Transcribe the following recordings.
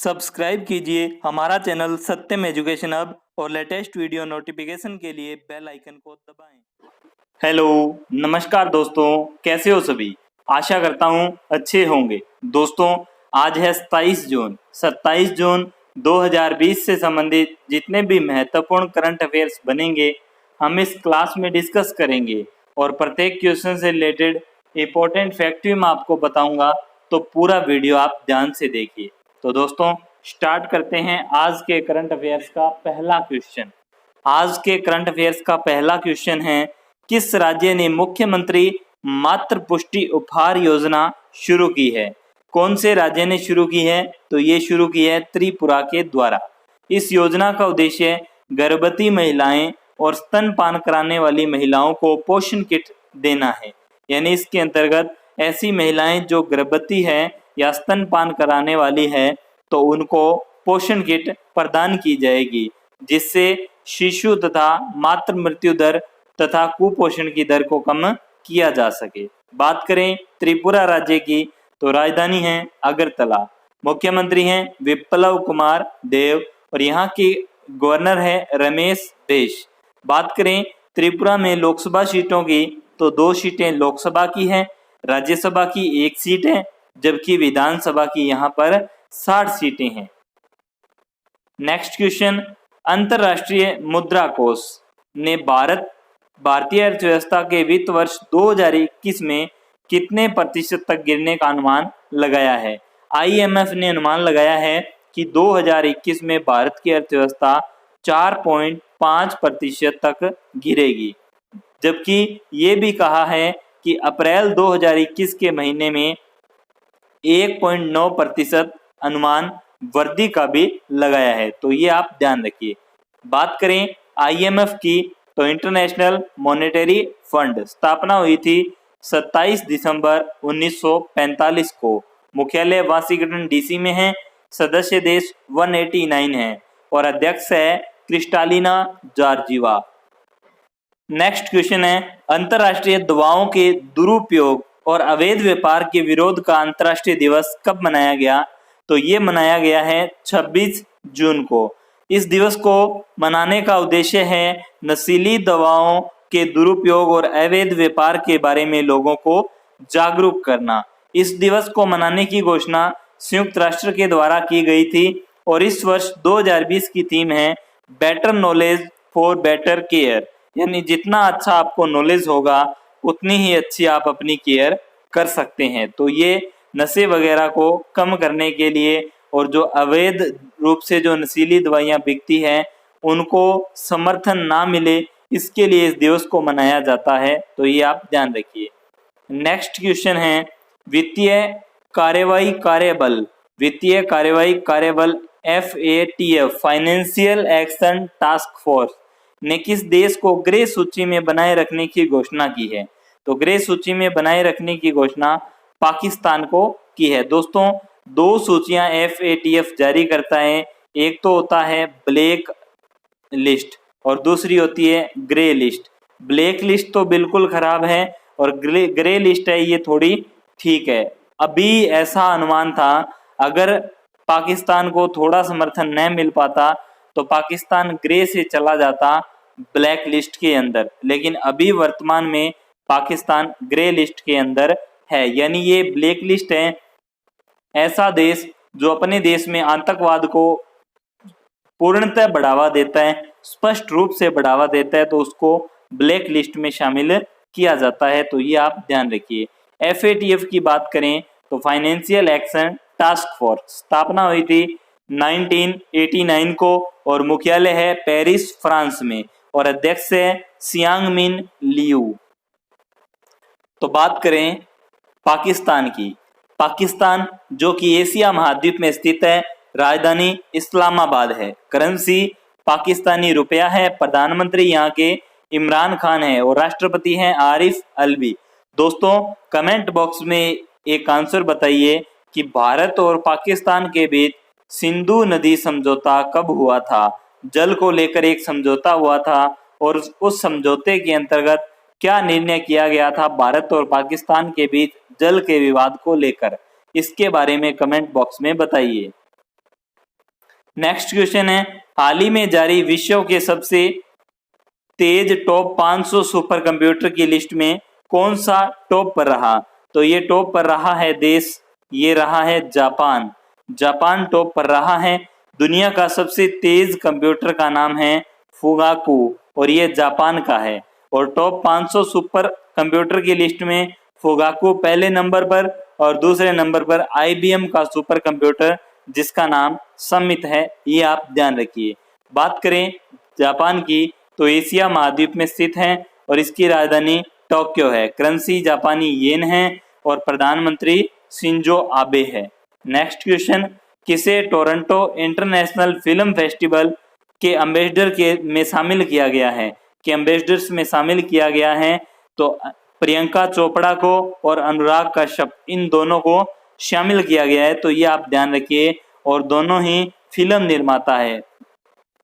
Subscribe कीजिए हमारा channel सत्यम education hub और लेटेस्ट वीडियो नोटिफिकेशन के लिए बेल आइकन को दबाएं। हेलो, नमस्कार दोस्तों, कैसे हो सभी। आशा करता हूँ अच्छे होंगे। दोस्तों, आज है 27 जून 2020 से संबंधित जितने भी महत्वपूर्ण करंट अफेयर्स बनेंगे हम इस क्लास में डिस्कस करेंगे और प्रत्येक क्वेश्चन से रिलेटेड इंपॉर्टेंट फैक्ट भी मैं आपको बताऊंगा, तो पूरा वीडियो आप ध्यान से देखिए। तो दोस्तों, स्टार्ट करते हैं आज के करंट अफेयर्स का पहला क्वेश्चन। आज के करंट अफेयर्स का पहला क्वेश्चन है, किस राज्य ने मुख्यमंत्री मातृ पुष्टि उपहार योजना शुरू की है। कौन से राज्य ने शुरू की है, तो ये शुरू की है त्रिपुरा के द्वारा। इस योजना का उद्देश्य गर्भवती महिलाएं और स्तनपान कराने वाली महिलाओं को पोषण किट देना है। यानी इसके अंतर्गत ऐसी महिलाएं जो गर्भवती है या स्तनपान कराने वाली है तो उनको पोषण किट प्रदान की जाएगी, जिससे शिशु तथा मातृ मृत्यु दर तथा कुपोषण की दर को कम किया जा सके। बात करें त्रिपुरा राज्य की, तो राजधानी है अगरतला, मुख्यमंत्री हैं विप्लव कुमार देव और यहाँ के गवर्नर है रमेश बैस। बात करें त्रिपुरा में लोकसभा सीटों की, तो 2 सीटें लोकसभा की हैं, राज्यसभा की 1 सीट है, जबकि विधानसभा की यहाँ पर 60 सीटें हैं। नेक्स्ट क्वेश्चन, अंतरराष्ट्रीय मुद्रा कोष ने भारतीय अर्थव्यवस्था के वित्त वर्ष 2021 में कितने प्रतिशत तक गिरने का अनुमान लगाया है। IMF ने अनुमान लगाया है कि 2021 में भारत की अर्थव्यवस्था 4.5% तक गिरेगी, जबकि ये भी कहा है कि अप्रैल 2021 के महीने में 1.9% अनुमान वृद्धि का भी लगाया है, तो ये आप ध्यान रखिए। बात करें IMF की, तो इंटरनेशनल मॉनेटरी फंड स्थापना हुई थी 27 दिसंबर 1945 को। मुख्यालय वाशिंगटन DC में है, सदस्य देश 189 है और अध्यक्ष है क्रिस्टालिना जॉर्जीवा। नेक्स्ट क्वेश्चन है, अंतरराष्ट्रीय दवाओं के दुरुपयोग और अवैध व्यापार के विरोध का अंतर्राष्ट्रीय दिवस कब मनाया गया, तो ये मनाया गया है 26 जून को। इस दिवस को मनाने का उद्देश्य है नशीली दवाओं के दुरुपयोग और अवैध व्यापार के बारे में लोगों को जागरूक करना। इस दिवस को मनाने की घोषणा संयुक्त राष्ट्र के द्वारा की गई थी और इस वर्ष 2020 की थीम है better knowledge for better care. यानी जितना अच्छा आपको नॉलेज होगा उतनी ही अच्छी आप अपनी केयर कर सकते हैं। तो ये नशे वगैरह को कम करने के लिए और जो अवैध रूप से जो नशीली दवाइयाँ बिकती हैं उनको समर्थन ना मिले, इसके लिए इस दिवस को मनाया जाता है, तो ये आप ध्यान रखिए। नेक्स्ट क्वेश्चन है, वित्तीय कार्यवाही कार्यबल FATF financial action task force ने किस देश को ग्रे सूची में बनाए रखने की घोषणा की है, तो ग्रे सूची में बनाए रखने की घोषणा पाकिस्तान को की है। दोस्तों, 2 सूचियां FATF जारी करता है, एक तो होता है ब्लैक लिस्ट और दूसरी होती है ग्रे लिस्ट। ब्लैक लिस्ट तो बिल्कुल खराब है और ग्रे लिस्ट है ये थोड़ी ठीक है। अभी ऐसा अनुमान था, अगर पाकिस्तान को थोड़ा समर्थन न मिल पाता तो पाकिस्तान ग्रे से चला जाता ब्लैक लिस्ट के अंदर, लेकिन अभी वर्तमान में पाकिस्तान ग्रे लिस्ट के अंदर है। यानी ये ब्लैक लिस्ट है, ऐसा देश जो अपने देश में आतंकवाद को पूर्णतः बढ़ावा देता है, स्पष्ट रूप से बढ़ावा देता है, तो उसको ब्लैक लिस्ट में शामिल किया जाता है, तो ये आप ध्यान रखिए। FATF की बात करें तो फाइनेंशियल एक्शन टास्क फोर्स स्थापना हुई थी 1989 को और मुख्यालय है पेरिस फ्रांस में और अध्यक्ष है सियांगमिन लियू। तो बात करें पाकिस्तान की, पाकिस्तान जो कि एशिया महाद्वीप में स्थित है, राजधानी इस्लामाबाद है, करेंसी पाकिस्तानी रुपया है, प्रधानमंत्री यहाँ के इमरान खान है और राष्ट्रपति हैं आरिफ अलवी। दोस्तों, कमेंट बॉक्स में एक आंसर बताइए कि भारत और पाकिस्तान के बीच सिंधु नदी समझौता कब हुआ था। जल को लेकर एक समझौता हुआ था और उस समझौते के अंतर्गत क्या निर्णय किया गया था भारत और पाकिस्तान के बीच जल के विवाद को लेकर, इसके बारे में कमेंट बॉक्स में बताइए। नेक्स्ट क्वेश्चन है, हाल ही में जारी विश्व के सबसे तेज टॉप 500 सुपर कंप्यूटर की लिस्ट में कौन सा टॉप पर रहा? तो ये टॉप पर रहा है देश, ये रहा है जापान। जापान टॉप पर रहा है। दुनिया का सबसे तेज कंप्यूटर का नाम है फुगाकू और ये जापान का है। और टॉप 500 सुपर कंप्यूटर की लिस्ट में फुगाकू पहले नंबर पर और दूसरे नंबर पर IBM का सुपर कंप्यूटर जिसका नाम समिट है, ये आप ध्यान रखिए। बात करें जापान की तो एशिया महाद्वीप में स्थित है और इसकी राजधानी टोक्यो है। करेंसी जापानी येन है और प्रधानमंत्री शिंजो आबे है। नेक्स्ट क्वेश्चन, किसे टोरंटो इंटरनेशनल फिल्म फेस्टिवल के एम्बेसडर के में शामिल किया गया है? कि एम्बेसडर्स में शामिल किया गया है तो प्रियंका चोपड़ा को और अनुराग कश्यप, इन दोनों को शामिल किया गया है। तो ये आप ध्यान रखिए और दोनों ही फिल्म निर्माता है।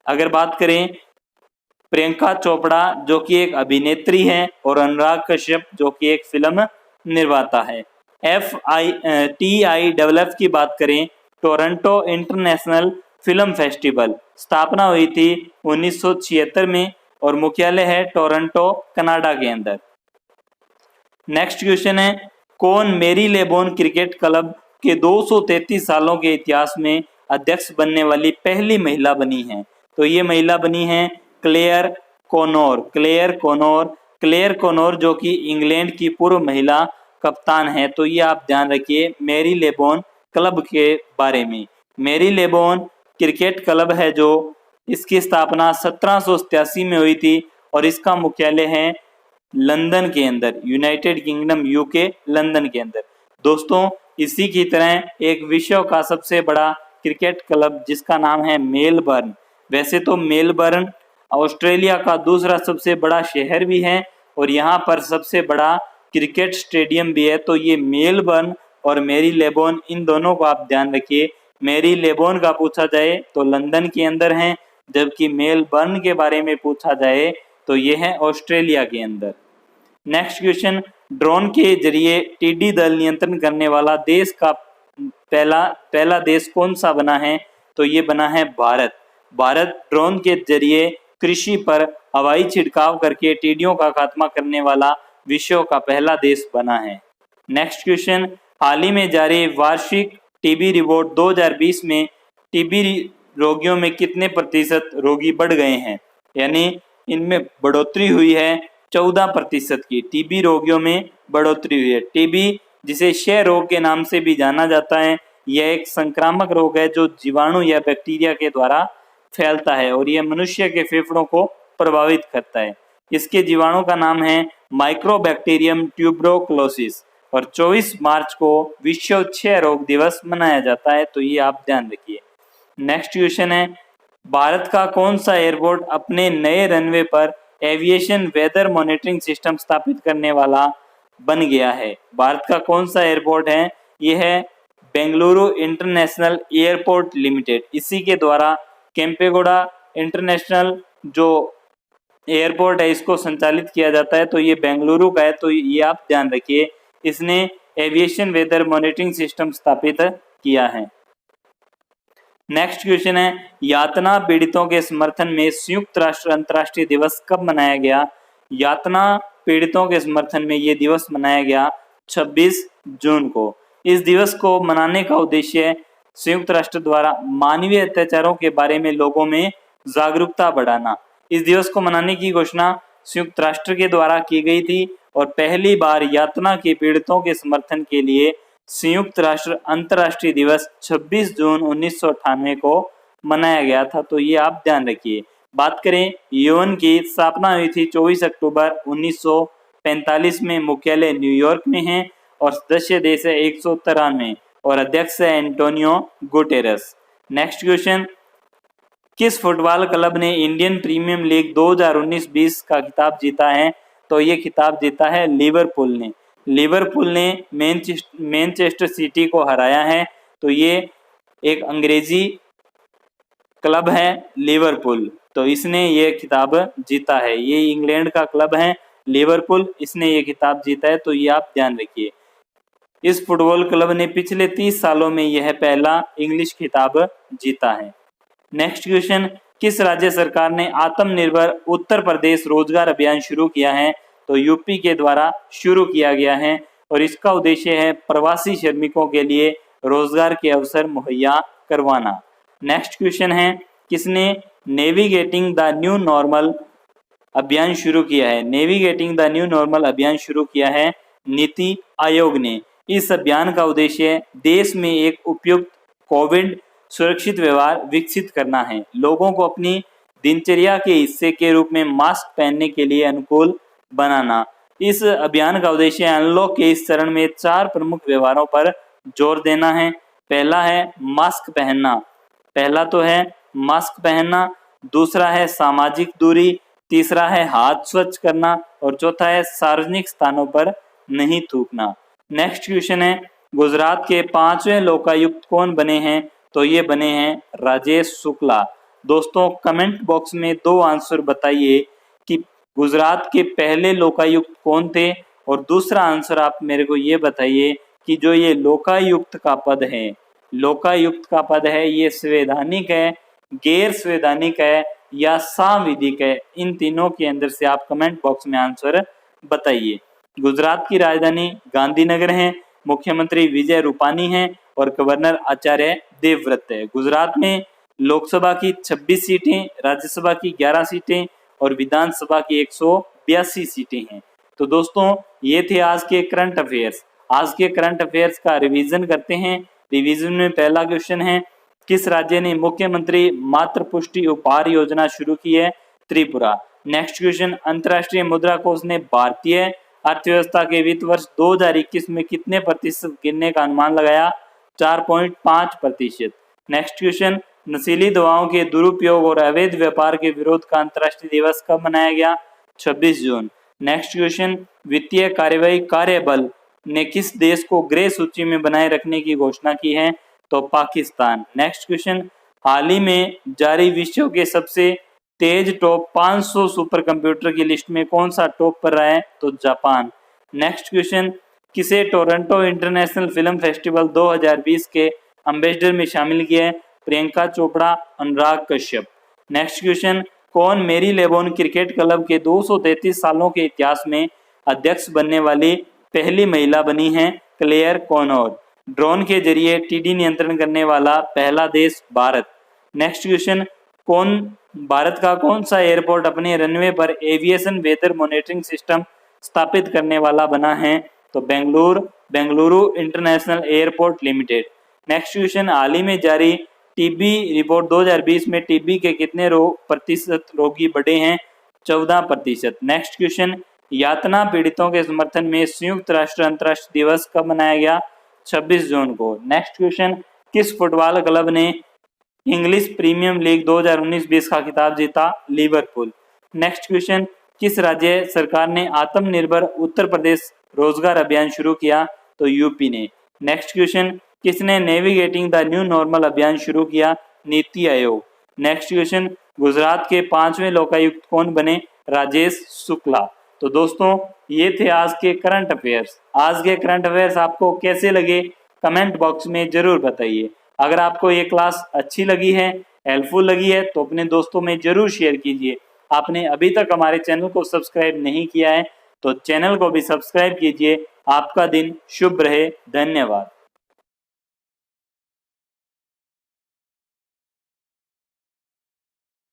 अगर बात करें प्रियंका चोपड़ा जो कि एक अभिनेत्री है और अनुराग कश्यप जो कि एक फिल्म निर्माता है। TIFF की बात करें, टोरंटो इंटरनेशनल फिल्म फेस्टिवल स्थापना हुई थी 1976 में और मुख्यालय है टोरंटो कनाडा के अंदर। नेक्स्ट क्वेश्चन है, कौन मेरी लेबोन क्रिकेट क्लब के 233 सालों के इतिहास में अध्यक्ष बनने वाली पहली महिला बनी है? तो ये महिला बनी है क्लेयर कोनोर। क्लेयर कोनोर जो कि इंग्लैंड की पूर्व महिला कप्तान है। तो ये आप ध्यान रखिए मेरी लेबोन क्लब के बारे में। मेरी लेबोन क्रिकेट क्लब है जो इसकी स्थापना 1787 में हुई थी और इसका मुख्यालय है लंदन के अंदर, यूनाइटेड किंगडम UK लंदन के अंदर। दोस्तों इसी की तरह एक विश्व का सबसे बड़ा क्रिकेट क्लब जिसका नाम है मेलबर्न। वैसे तो मेलबर्न ऑस्ट्रेलिया का दूसरा सबसे बड़ा शहर भी है और यहाँ पर सबसे बड़ा क्रिकेट स्टेडियम भी है। तो ये मेलबर्न और मेरी लेबोन, इन दोनों को आप ध्यान रखिए। मेरी लेबोन का पूछा जाए तो लंदन के अंदर है, जबकि मेलबर्न के बारे में पूछा जाए तो ये है ऑस्ट्रेलिया के अंदर। नेक्स्ट क्वेश्चन, ड्रोन के जरिए टिड्डी दल नियंत्रण करने वाला देश का पहला देश कौन सा बना है? तो ये बना है भारत। भारत ड्रोन के जरिए कृषि पर हवाई छिड़काव करके टिड्डियों का खात्मा करने वाला विश्व का पहला देश बना है। नेक्स्ट क्वेश्चन, हाल ही में जारी वार्षिक टीबी रिपोर्ट 2020 में टीबी रोगियों में कितने प्रतिशत रोगी बढ़ गए हैं? यानी इनमें बढ़ोतरी हुई है 14% की। टीबी रोगियों में बढ़ोतरी हुई है। टीबी जिसे क्षय रोग के नाम से भी जाना जाता है, यह एक संक्रामक रोग है जो जीवाणु या बैक्टीरिया के द्वारा फैलता है और यह मनुष्य के फेफड़ों को प्रभावित करता है। इसके जीवाणु का नाम है माइक्रोबैक्टीरियम ट्यूबरोक्लोसिस और 24 मार्च को विश्व क्षय रोग दिवस मनाया जाता है। तो ये आप ध्यान रखिए। नेक्स्ट क्वेश्चन है, भारत का कौन सा एयरपोर्ट अपने नए रनवे पर एविएशन वेदर मॉनिटरिंग सिस्टम स्थापित करने वाला बन गया है? भारत का कौन सा एयरपोर्ट है? यह है बेंगलुरु इंटरनेशनल एयरपोर्ट लिमिटेड। इसी के द्वारा केम्पेगौड़ा इंटरनेशनल जो एयरपोर्ट है इसको संचालित किया जाता है। तो ये बेंगलुरु का है। तो ये आप ध्यान रखिए, इसने एविएशन वेदर मॉनिटरिंग सिस्टम स्थापित किया है। नेक्स्ट क्वेश्चन है, यातना पीड़ितों के समर्थन में संयुक्त राष्ट्र अंतर्राष्ट्रीय दिवस कब मनाया गया? यातना पीड़ितों के समर्थन में ये दिवस मनाया गया 26 जून को। इस दिवस को मनाने का उद्देश्य संयुक्त राष्ट्र द्वारा मानवीय अत्याचारों के बारे में लोगों में जागरूकता बढ़ाना। इस दिवस को मनाने की घोषणा संयुक्त राष्ट्र के द्वारा की गई थी और पहली बार यातना के पीड़ितों के समर्थन के लिए संयुक्त राष्ट्र अंतर्राष्ट्रीय दिवस 26 जून 1998 को मनाया गया था। तो ये आप ध्यान रखिए। बात करें यूएन की स्थापना हुई थी 24 अक्टूबर 1945 में। मुख्यालय न्यूयॉर्क में है और सदस्य देश है 193 और अध्यक्ष है एंटोनियो गुटेरस। नेक्स्ट क्वेश्चन, किस फुटबॉल क्लब ने इंडियन प्रीमियर लीग 2019-20 का खिताब जीता है? तो ये खिताब जीता है लिवरपूल ने। लिवरपूल ने मैनचेस्टर सिटी को हराया है। तो ये एक अंग्रेजी क्लब है लिवरपूल, तो इसने ये खिताब जीता है। ये इंग्लैंड का क्लब है लिवरपूल, इसने ये खिताब जीता है। तो ये आप ध्यान रखिए। इस फुटबॉल क्लब ने पिछले 30 सालों में यह पहला इंग्लिश खिताब जीता है। नेक्स्ट क्वेश्चन, किस राज्य सरकार ने आत्मनिर्भर उत्तर प्रदेश रोजगार अभियान शुरू किया है? तो यूपी के द्वारा शुरू किया गया है और इसका उद्देश्य है प्रवासी श्रमिकों के लिए रोजगार के अवसर मुहैया करवाना। नेक्स्ट क्वेश्चन है, किसने नेविगेटिंग द न्यू नॉर्मल अभियान शुरू किया है? नेविगेटिंग द न्यू नॉर्मल अभियान शुरू किया है नीति आयोग ने। इस अभियान का उद्देश्य देश में एक उपयुक्त कोविड सुरक्षित व्यवहार विकसित करना है, लोगों को अपनी दिनचर्या के हिस्से के रूप में मास्क पहनने के लिए अनुकूल बनाना। इस अभियान का उद्देश्य अनलॉक के इस चरण में 4 प्रमुख व्यवहारों पर जोर देना है। पहला है मास्क पहनना, पहला तो है मास्क पहनना, दूसरा है सामाजिक दूरी, तीसरा है हाथ स्वच्छ करना और चौथा है सार्वजनिक स्थानों पर नहीं थूकना। नेक्स्ट क्वेश्चन है, गुजरात के 5वें लोकायुक्त कौन बने हैं? तो ये बने हैं राजेश शुक्ला। दोस्तों कमेंट बॉक्स में 2 आंसर बताइए कि गुजरात के पहले लोकायुक्त कौन थे, और दूसरा आंसर आप मेरे को ये बताइए कि जो ये लोकायुक्त का पद है, लोकायुक्त का पद है, ये संवैधानिक है, गैर संवैधानिक है या सांविधिक है? इन तीनों के अंदर से आप कमेंट बॉक्स में आंसर बताइए। गुजरात की राजधानी गांधीनगर है, मुख्यमंत्री विजय रूपानी है और गवर्नर आचार्य देवव्रत है। गुजरात में लोकसभा की 26 सीटें, राज्यसभा की 11 सीटें और विधानसभा की 182 सीटें हैं। तो दोस्तों ये थे आज के करंट अफेयर्स। आज के करंट अफेयर्स का रिवीजन करते हैं। रिवीजन में पहला क्वेश्चन है, किस राज्य ने मुख्यमंत्री मातृ पुष्टि उपहार योजना शुरू की है? त्रिपुरा। नेक्स्ट क्वेश्चन, अंतर्राष्ट्रीय मुद्रा कोष ने भारतीय अर्थव्यवस्था के वित्त वर्ष 2021 में कितने प्रतिशत गिरने का अनुमान लगाया? 4.5%। नेक्स्ट क्वेश्चन, नशीली दवाओं के दुरुपयोग और अवैध व्यापार के विरोध का अंतर्राष्ट्रीय दिवस कब मनाया गया? 26 जून। नेक्स्ट क्वेश्चन, वित्तीय कार्यवाही कार्यबल ने किस देश को ग्रे सूची में बनाए रखने की घोषणा की है? तो पाकिस्तान। नेक्स्ट क्वेश्चन, हाल ही में जारी विश्व के सबसे तेज टॉप 500 सुपर कंप्यूटर की लिस्ट में कौन सा टॉप पर रहा है? तो जापान। नेक्स्ट क्वेश्चन, किसे टोरंटो इंटरनेशनल फिल्म फेस्टिवल 2020 के एम्बेसडर में शामिल किया है? प्रियंका चोपड़ा, अनुराग कश्यप। नेक्स्ट क्वेश्चन, कौन मेरी लेबोन क्रिकेट क्लब के 233 सालों के इतिहास में अध्यक्ष बनने वाली पहली महिला बनी है? क्लेयर कॉनोर। ड्रोन के जरिए टीडी नियंत्रण करने वाला पहला देश भारत। नेक्स्ट क्वेश्चन, भारत का कौन सा एयरपोर्ट अपने रनवे पर एविएशन वेदर मॉनिटरिंग सिस्टम स्थापित करने वाला बना है? तो Bengaluru international airport limited. Next question, हाल ही में जारी टीबी रिपोर्ट 2020 में टीबी के कितने प्रतिशत रोगी बढ़े हैं? 14%। नेक्स्ट क्वेश्चन, यातना पीड़ितों के समर्थन में संयुक्त राष्ट्र अंतर्राष्ट्रीय दिवस कब मनाया गया? 26 जून को। नेक्स्ट क्वेश्चन, किस फुटबॉल क्लब ने इंग्लिश प्रीमियम लीग 2019-20 का खिताब जीता? लिवरपूल। नेक्स्ट क्वेश्चन, किस राज्य सरकार ने आत्मनिर्भर उत्तर प्रदेश रोजगार अभियान शुरू किया? तो यूपी ने। नेक्स्ट क्वेश्चन, किसने नेविगेटिंग द न्यू नॉर्मल अभियान शुरू किया? नीति आयोग। नेक्स्ट क्वेश्चन, गुजरात के 5वें लोकायुक्त कौन बने? राजेश शुक्ला। तो दोस्तों ये थे आज के करंट अफेयर्स। आज के करंट अफेयर्स आपको कैसे लगे कमेंट बॉक्स में जरूर बताइए। अगर आपको ये क्लास अच्छी लगी है, हेल्पफुल लगी है, तो अपने दोस्तों में जरूर शेयर कीजिए। आपने अभी तक हमारे चैनल को सब्सक्राइब नहीं किया है तो चैनल को भी सब्सक्राइब कीजिए। आपका दिन शुभ रहे। धन्यवाद।